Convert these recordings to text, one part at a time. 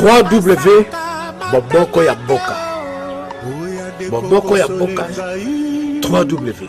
3W Boboko ya Boka. Boboko ya Boka. 3W.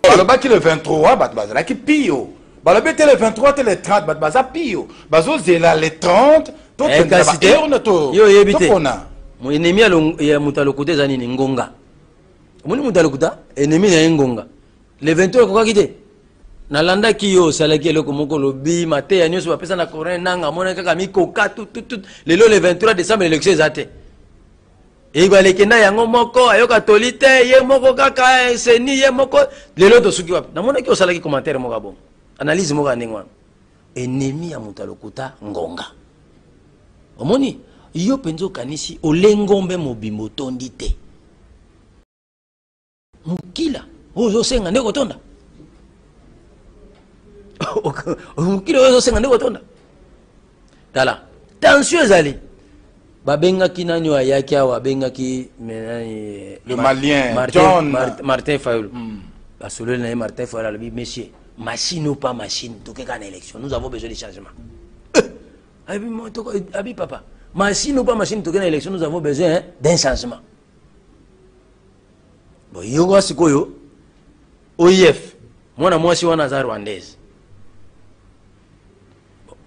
Balobaki le 23, Batbaza, qui pio. Balobaki le 23, le 30, Batbaza pio. Bazo zela le 30, tout le monde. Yo yebite. Mon ennemi ya mutalokuta zani ni ngonga. Moni mutalokuta ennemi na ngonga. Le 23 ko kakite. Nalanda ki yo salaki eloko moko lobi mate ya nyoso bapesa na corin nanga mona kaka mikoka tout le 23 décembre l'élection ezate. Ebalekenda yango moko ayoka tolite ye moko kaka seni ye moko lelo to suki wapi namona ki osalaki commentaire moko bon analyse moko ndengwa ennemi ya mutalokuta ngonga omoni yo penzo kanisi olengombe mobimbo tondi te mukila ozo senga ndeko tonda mukila ozo senga ndeko tonda tala tension ezali babengaki nani ayaki awa babengaki le malien Martin Fayulu basololi na ye Martin Fayulu alobi monsieur machine ou pas machine tokeka na élection nous avons besoin de changement abi papa machine ou pas machine tokeka na élection nous avons besoin d'un changement bon yoko sikoyo OIF mwana mwasi wana za rwandaise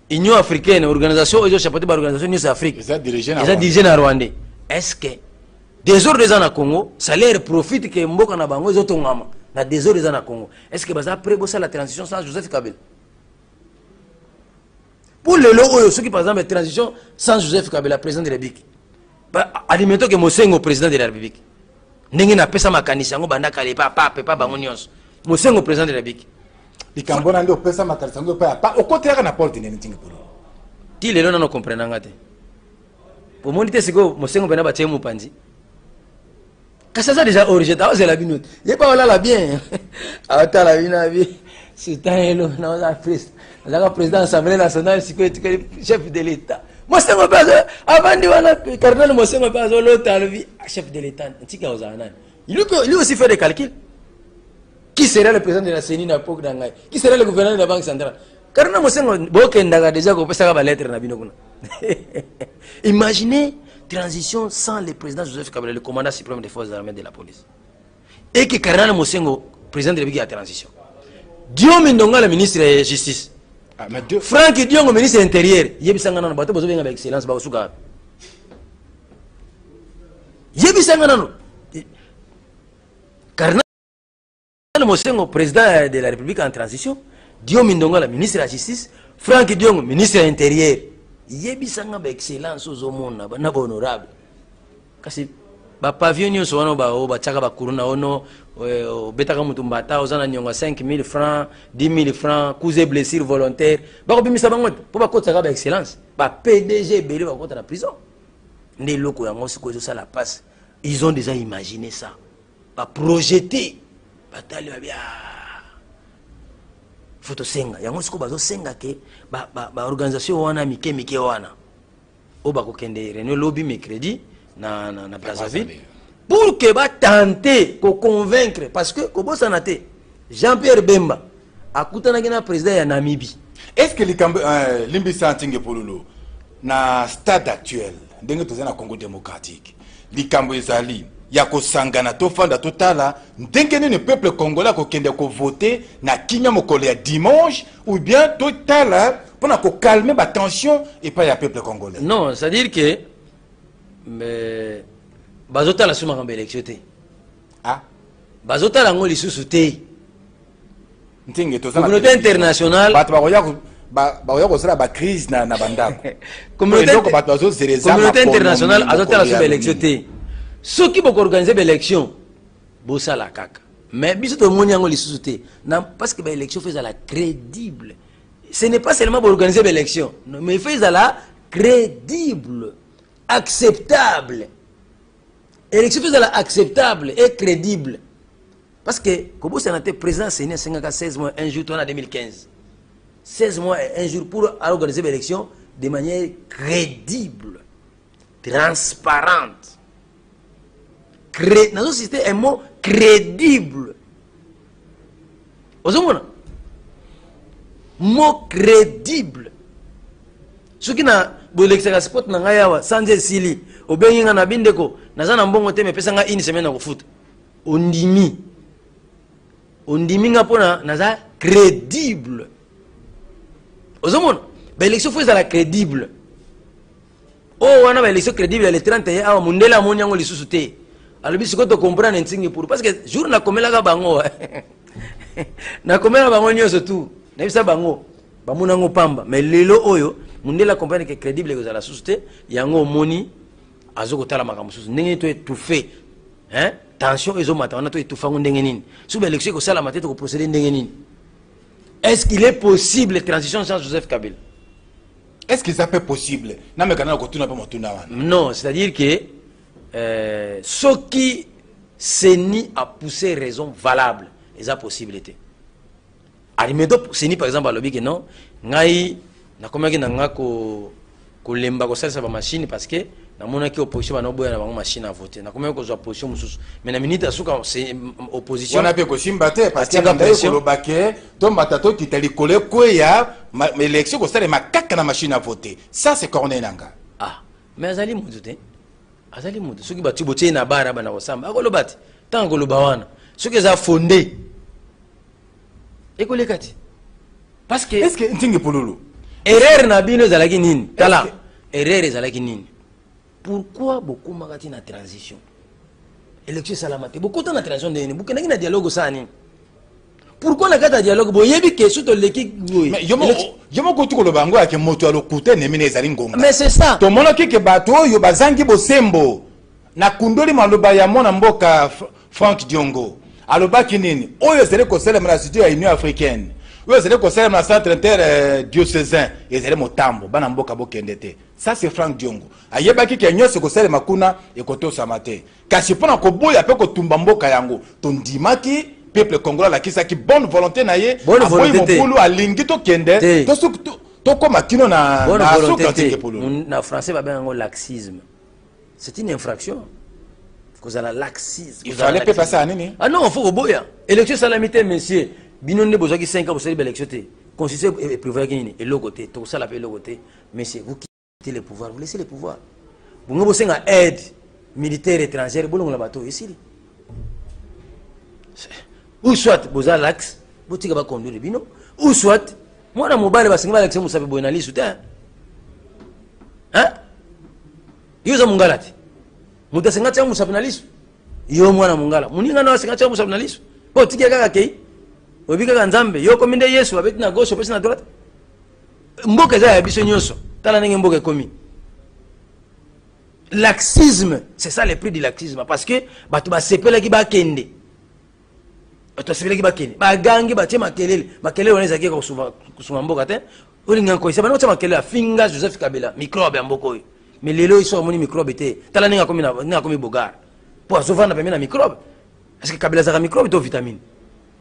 Union africaine, organisation, ils ont chapeauté par l'organisation News Afrique. Ils ont dirigé na Rwanda. Est-ce que des ordres des ans à Congo, salaire profite que Mboka na Bango, ils ont tongama. Na des ordres des ans à Congo. Est-ce que baza prébossa la transition sans Joseph Kabila? Pour le logo, ceux qui par exemple la transition sans Joseph Kabila, président de la République. Alimentant que Mosengo président de la République. N'engue na pesa makanisa ngo banda kalepa pa bango nyonso. Mosengo président de la République. Likambona ndio pesa makalisango pa okote yaka na porte nini tingi polo ti lelo nano comprendre ngate pour moniter siko Mosengo bena batie mu panzi kasa ça déjà origine ta c'est la binote ye pa wala la bien ata la bina bi sitano na za président assemblée nationale siko chef de l'état Mosengo pas avant wana cardinal Mosengo pas l'autre chef de l'état tika ozana lui aussi fait des calculs. Qui serait le président de la CENI na l'époque d'Angaï? Qui serait le gouverneur de la Banque centrale? Car nous sommes déjà la lettre. Imaginez transition sans le président Joseph Kabila, le commandant suprême des forces armées de la police. Et que Cardinal Mosengo, président de la République, a transition. Dion Mindonga, le ministre de la Justice. Franck Dion, le ministre de l'Intérieur. Yebisangana, bateau besoin avec excellence, Baousuka. Yebisangana. Cardinal Mosengo, président de la République en transition, Dion Mindonga, le ministre de la Justice, Franck Dion, ministre de l'Intérieur. Yebisanga ba excellence aux hommes na ba honorable. Kasi ba pavillon nyonso wana ba chaka ba kuruna ono betaka mutu mbata ozana nyonga 5000 francs, 10000 francs, cause blessure volontaire. Ba ko bimisa bango po ba kotaka ba excellence. Ba PDG belé ba kota na prison. Né loko yango siko zo la passe. Ils ont déjà imaginé ça. Ba projeter batali ba bien. Foto senga yango siko bazo senga ke ba organisation wana mike wana o ba ko kende réunion lobby mercredi na Brazzaville pour que ba tenter ko convaincre parce que ko bosana te Jean-Pierre Bemba akutana na président ya Namibie. Est-ce que limbi santinge pololo na stade actuel ndenge tozana Congo démocratique likambo ezali ya kosangana tofanda totala ndenge nini peuple congolais ko kende ko voter na kinya mokolo ya dimanche ou bien totala pour na ko calmer ba tension et pas ya peuple congolais. Non, c'est à dire que mais bazota la suma ngamba élection té. Ah, bazota la ngoli susu té. Ntinge tozana communauté internationale ba baoya ko sala ba crise na bandako. Communauté internationale azota la suma élection té. Ceux qui vont organiser l'élection, bossa la caca. Mais biso to moniango li susute. Parce que l'élection fait à la crédible. Ce n'est pas seulement pour organiser l'élection, mais fait à la crédible, acceptable. L'élection fait à la acceptable et crédible. Parce que comme ça été président Sénat 16 mois 1 jour en 2015. 16 mois et 1 jour pour organiser l'élection de manière crédible, transparente. Dans notre système, un mot crédible. Vous savez, mot crédible. soki na bolekisaka sport na ngai awa sans esili obengi nga na bindeko naza na mbongo te mepesa nga une semaine na kofuta ondimi nga mpona naza crédible ozomona baélection fo ezala crédible oyo wana baélection crédible ya le 31 awa mondele amoni yango lisusu te alobi sikoyo tocomprendre ntingi pour parce que jour nakomelaka bango nakomela bango nyonso tu nayebisa bango bamona yango pamba mais lelo oyo mondele acomprendre que crédible ekozala susu te yango omoni azokotala makambo susu ndenge to étouffé tension ezomata wana to étouffa ngo ndenge nini soki baélection ekosalama te tokoprocéder ndenge nini. Est-ce qu'il est possible transition sans Joseph Kabila? Est-ce que ça peut possible? Non, c'est-à-dire que ce qui Seni a poussé raison valable, et ça possibilité. Alimedo Seni par exemple a lobby que non, ngai na combien que nanga ko lemba ko salsa ba machine parce que na mona ki opposition ba no boya na ba machine à voter. Na combien ko zo opposition mususu. Mais na minute asuka c'est opposition. On a pe ko simbaté parce que ngai ko lobake to matato ki tali kole ko ya élection ko sala makaka na machine à voter. Ça c'est corné nanga. Ah, mais azali muduté. Azali mudu soki batu botie na bara bana ko samba. Akolo bati. Tant ko loba wana. Soki za fondé. Ekole kati. Parce que est-ce que ntingi pololo erreur na bino zalaki nini? Tala. Erreur zalaki nini? Pourquoi beaucoup magati na transition? Élection salamate. Beaucoup dans la transition de beaucoup na dialogue ça ni. Pourquoi na kata dialogue boyebi ke suto leki goyi. Mais yomo ko tuko lobango ya ke moto alokute ne mine ezali ngonga. Mais c'est ça. To mono ki ke bato yo bazangi bosembo. Na kundoli maloba ya mona mboka Frank Diongo. Alobaki nini? Oyo zele ko sele na studio ya Union Africaine. Oyo zele ko sele na centre interdiocésain ezele motambo bana mboka bokendete. Ça c'est Frank Diongo. Ayebaki ke nyose ko sele makuna ekoto samate. Kasi pona ko boya pe ko tumba mboka yango. Tondimaki peuple congolais la kisaki bonne volonté na ye. Bonne volonté. Mokulu alingi to kende. To koma kino na volonté. Na français ba ben laxisme. C'est une infraction. Vous avez laxisme. Il fallait pas passer à nini? Ah non, il faut boya. Élection salamité, monsieur. Binonne besoin qui 5 ans pour célébrer l'élection. Consistait et prévoir qui et l'autre côté. Tout ça l'appelle l'autre côté. Monsieur, vous quittez le pouvoir, vous laissez le pouvoir. Vous avez besoin d'aide militaire étrangère. Vous avez la bateau ici. Ou soit vous avez l'axe, vous avez conduire le bino. Ou soit, moi dans mon bar, je vais l'élection, vous savez, vous avez liste. Hein? Vous avez mon galate. Muta sengati yangu musapinalisu yo mwana mungala muninga na sengati yangu musapinalisu po tiki kaka kei obika kanzambe yo kominde Yesu abeti na gauche pesi na droite mboka za ya biso nyoso tala ndenge mboka komi laxisme. C'est ça le prix du laxisme parce que batu ba sepela ki ba kende batu sepela ki ba kende ba gangi ba tie makelele waneza ki ko kusuva mboka te olinga ko isaba no tie makelele finga Joseph Kabila microbe ya mboko oyo. Mais les lois sont moni microbe té tala ninga komi bogar pour sauver na pemena microbe est-ce que Kabila zaka microbe to vitamine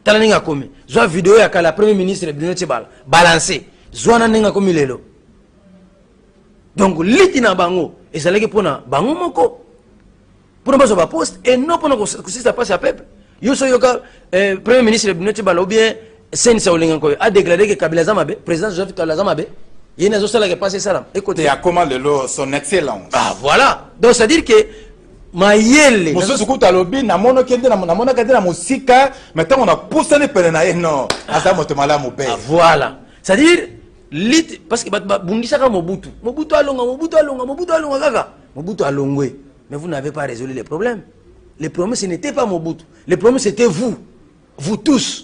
tala ninga komi zo vidéo ya kala premier ministre Bruno Tshibala balancer zo na ninga komi lelo donc liti na bango ezalaki pona bango moko pona bazo ba poste et non pona ko ça passe à peuple yo so yoka premier ministre Bruno Tshibala ou bien sensa olinga ko a déclaré que Kabila zamabe président Joseph Kabila zamabe. Il y a des qui passent ça. Écoutez. Et à comment son excellence. Ah voilà. Donc c'est à dire que Mayele. Monsieur Soukuta Lobi, na mono kende na mona kende na musika, maintenant on a poussé les pèlerins na non. Asa motomala mo père. Ah voilà. C'est à dire lit parce que bungisa ka Mobutu. Mobutu alonga kaka. Mobutu alongwe. Mais vous n'avez pas résolu les problèmes. Les problèmes ce n'était pas Mobutu. Les problèmes c'était vous. Vous tous.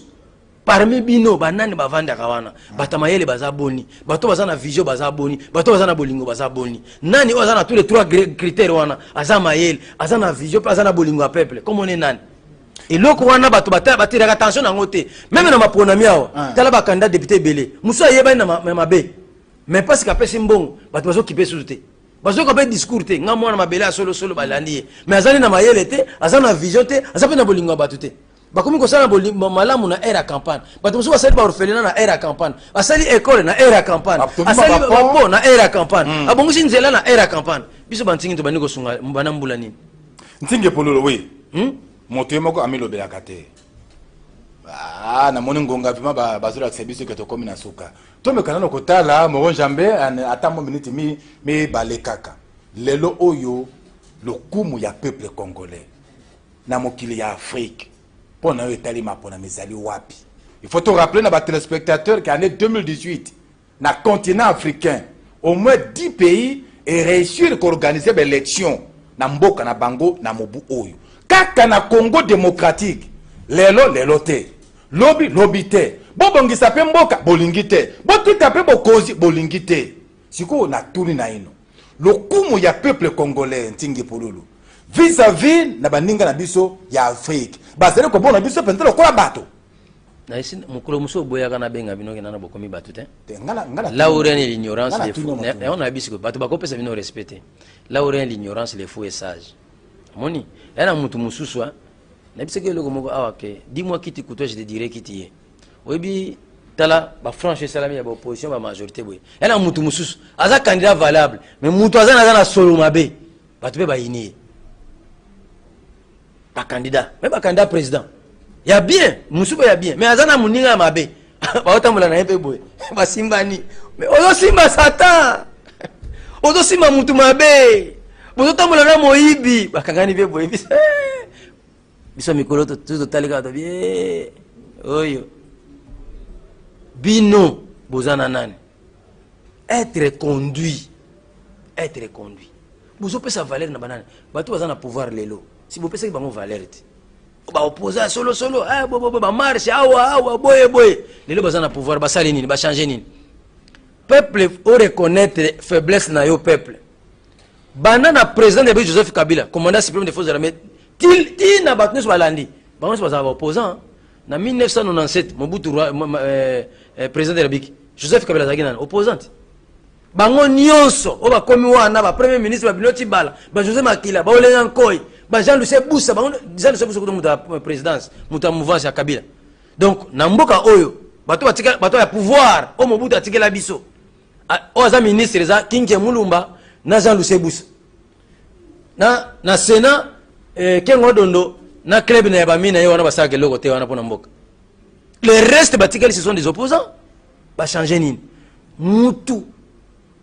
Parmi bino banani bavanda kawana batamayele bazaboni bato bazana vision bazaboni bato bazana bolingo bazaboni nani ozana tous les trois critères wana azama yele azana vision azana bolingo à peuple comme on est nani et loko wana bato batira attention na ngote même na mapona miawa tala ba candidat député belé muso yeba na mabe mais parce qu'après simbongo bato bazo kipe sous-té bazo ko be discours té nga mwana mabele solo balandi mais azali na mayele té azana vision té azape na bolingo bato té bakomi ko sala malamu na era campagne bato muso basali ba orphelinat na era campagne basali école na era campagne asali bapo na era campagne abongosi nzela na era campagne biso bantingi to baniko sunga mbana mbula nini ntinge pololo oui moto moko amelo belaka te Ah, na moni ngonga vima bazula kisebiso ke to komi na suka. To me kanano kotala mo jambe ata mo minute mi balekaka. Lelo oyo le kumu ya peuple congolais. Na mokili ya Afrique. Pona yo etali mapona mezali wapi. Il faut te rappeler na ba téléspectateurs qu'en 2018 na continent africain au moins 10 pays et réussir qu'organiser des élections na mboka na bango na mobu oyo. Kaka na Congo démocratique lelo te. Lobi te. Bobongisa pe mboka bolingi te. Botuta pe bokozi bolingi te. Siko na tuni na ino. Lokumu ya peuple congolais ntingi polulu. Vis-à-vis na baninga na biso ya Afrique. Bazele ko bona biso pentelo lokola bato. Na isi mukolo muso boyaka na benga bino ke nana bokomi bato te. Ngala là où règne l'ignorance les fous. On a bisiko bato bakopesa bino respecter. Là où règne l'ignorance les fous et sages. Moni, yana mutu mususu hein. Na biseke loko moko awake. Dis-moi qui t'écoute, je te dirai qui tu es. Obi tala ba franche salami ya opposition ba majorité boy. Yana mutu mususu, aza candidat valable, mais mutu aza na solo mabe. Bato be ba ini. Pas candidat, même pas candidat président. Il y a bien, mususu ya bien, mais aza na muninga mabe. Ba otambola na yepe boy. Ba simbani. Mais ozo simba satan. Ozo simba mutu mabe. Bozo tambola na moyibi. Ba kangani be boy. Biso mikolo to talika to bien oyo bino bozana nani être conduit bozo pesa valeur na banane bato bazana pouvoir lelo si bo pesa ki bango valeur ti ba opposer solo ba marche awa boye lelo bazana pouvoir ba sali nini ba changer nini peuple o reconnaître faiblesse na yo peuple banana président de Joseph Kabila commandant suprême des forces armées il n'a pas tenu sur l'andi. Bon, c'est pas opposant. En 1997, Mobutu président de la République, Joseph Kabila Zagina opposante. Bango nyonso, oba komi wana ba premier ministre ba Binoti Bala, ba José Makila, ba Olenga Nkoy, ba Jean-Lucien Boussa, ba Jean-Lucien Boussa ko muta présidence, muta mouvance ya Kabila. Donc na mboka oyo, bato ya pouvoir, o Mobutu atikela biso. O za ministre za Kinke Mulumba na Jean-Lucien Boussa. Na Sénat Kengo Dondo na club na yabamina yo wana basaka loko te wana pona mboka. Le reste batikali ce sont des opposants. Ba changer nini? Mutu.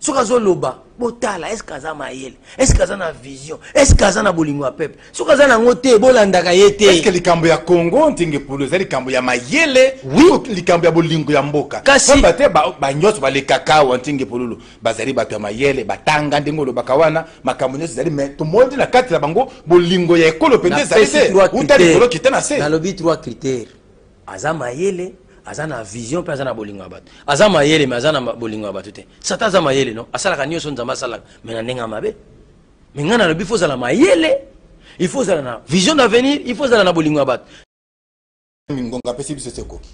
Soka zo loba, botala est-ce kaza mayele? Est-ce kaza na vision? Est-ce kaza na bolingo ya peuple? Soka za na ngote bolandaka yete. Est-ce que likambo ya Congo ntinge polo za likambo ya mayele? Oui, likambo ya bolingo ya mboka. Kasi bate ba nyoso ba le kakao ntinge polo. Bazali bato ya mayele, batanga ndengo lo bakawana, makambo nyoso zali mais tout monde na kati la bango bolingo ya ekolo pende zali te. Utali kolo kitana se. Na lobi 3 critères. Aza mayele, azana vision pe azana bolingo abato. Aza mayele mais azana bolingo abato te. Sata aza mayele no. Asala kanyo son nzamba sala mais na ndenga mabe. Mais ngana lobi faut zala mayele. Il faut zala na vision d'avenir, il faut zala na bolingo abato.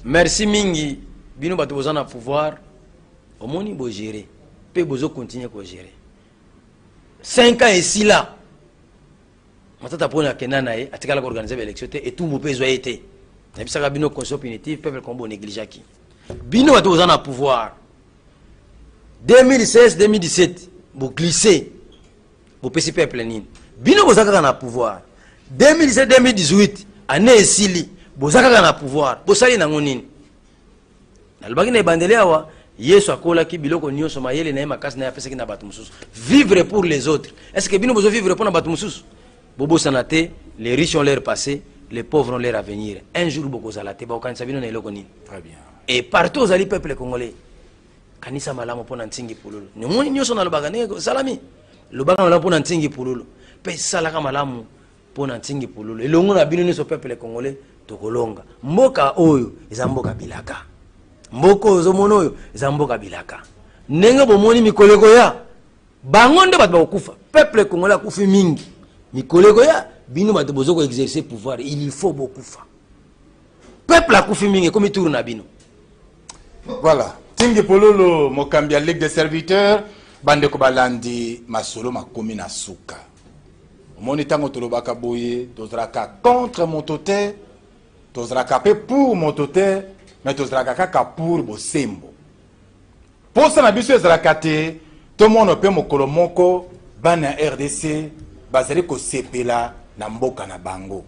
Merci mingi. Bino bato bozana pouvoir. Omoni bo gérer. Pe bozo continuer ko gérer. 5 ans ici là. Matata pona kenana e atikala ko organiser l'élection et tout mo pezo été. Nabisaka bino conscience punitive peuple combo négligé qui. Bino bato bozana pouvoir. 2016 2017 bo glisser. Bo pesi peuple nini. Bino bozaka na pouvoir. 2017 2018 année esili bozaka na pouvoir. Bosali na ngonini. Nalbaki na bandele awa Yesu akola ki biloko nyonso mayele na makasi na yapesa ki na bato mususu. Vivre pour les autres. Est-ce que bino bozo vivre pour na bato mususu? Bobo sanate, les riches ont leur passé, les pauvres ont leur avenir. Un jour boko zalate ba okanisa bino na eloko nini. Très bien. Et partout aux ali peuple congolais. Kanisa malamu pona ntingi pululu. Ni moni nyonso na lobaka ne salami. Lobaka malamu pona ntingi pululu. Pe salaka malamu pona ntingi pululu. Elongo na bino nyonso peuple congolais tokolonga. Mboka oyo eza mboka bilaka. Mboko zomono oyo eza mboka bilaka. Ndenge bomoni mikoleko ya bangonde bato bakufa. Peuple congolais akufi mingi. Mikoleko ya bino bato bozoko exercer pouvoir, il faut bokufa. Peuple akufi mingi comme tour na bino. Voilà. Tingi pololo mokambia Ligue des serviteurs bande ko balandi masolo makomi na suka. Omoni tango tolobaka boye tozraka contre motote, tozraka pe pour motote. Mais tozalaka kaka pour bosembo. Pour ça na biso ezalaka te, tout le monde peut mokolo moko bana RDC bazali ko sepela na mboka na bango.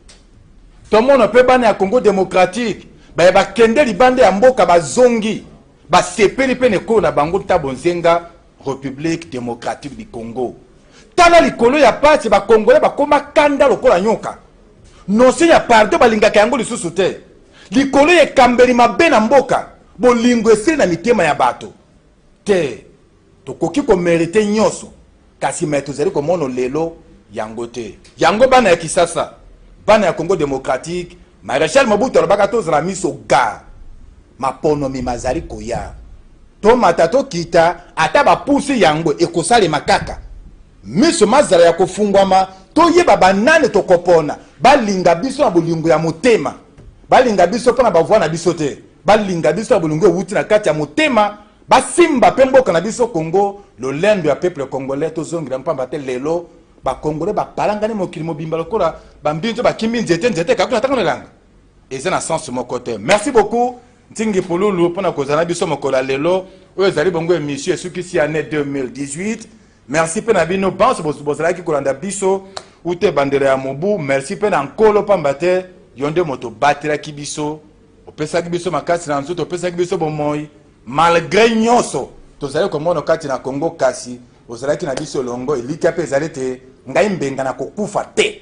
Tout le monde peut bana ya Congo démocratique bakende libanda ya mboka bazongi basepeli pe nekolo na bango tabo nzenga République démocratique du Congo. Tala likolo ya pasi bakongole bakoma kanda lokola nyoka. Nonse ya pardo balingaka yango lisusu te. Likolo ye kambeli mabe na mboka bolingo esili na mitema ya bato te. Tokoki ko merite nyoso kasi metozali ko mono lelo yango te. Yango bana ya Kisasa, bana ya Congo démocratique, Maréchal Mobutu alobaka tozala miso ga mapono mi mazali koya. To matato kita ata bapusi yango ekosale makaka. Miso mazala ya kofungwama to yeba banane to kopona balinga biso na bolingo ya motema. Balinga biso pona bavwa na biso te. Balinga biso na bolingo wuti na kati ya motema. Basimba pemboka na biso Congo, le lendo ya peuple congolais to zongira mpamba te lelo ba congolais ba palangani mokili mobimba lokola bambinzo bakimbi nzete kakuna takana langa. Eza na sens moko te. Merci beaucoup. Ntingi Pululu pona kozana biso mokola lelo oyo zali bongo émission esuki si année 2018. Merci pe na bino banso bozalaki kolanda biso ute bandele ya mobu. Merci pe na nkolo pamba te yonde moto batira ki biso opesaki biso makasi na nzoto opesaki biso bomoi malgré nyonso tozali komona kati na Congo kasi ozalaki na biso longo elika pe ezali te ngai mbenga na kokufa te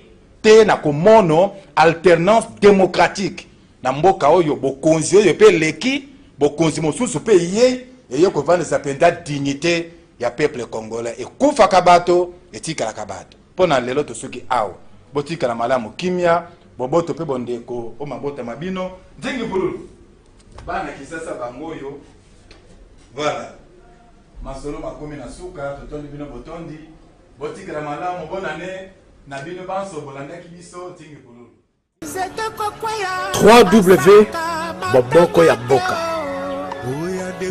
na komono alternance démocratique na mboka oyo bokonzi oyo pe leki bokonzi mosusu pe ye eyo kovandisa penda dignité ya peuple congolais ekufa kabato etika la kabato pona lelo tosuki awa botika na malamu kimia boboto pe bondeko o mabota mabino nzingi bululu bana Kisasa bangoyo voilà masolo makomi na suka totondi bino botondi botika na malamu bonane na bino banso bolandaki biso nzingi bululu Boboko ya Boka.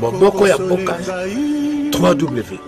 Boboko ya Boka. 3W.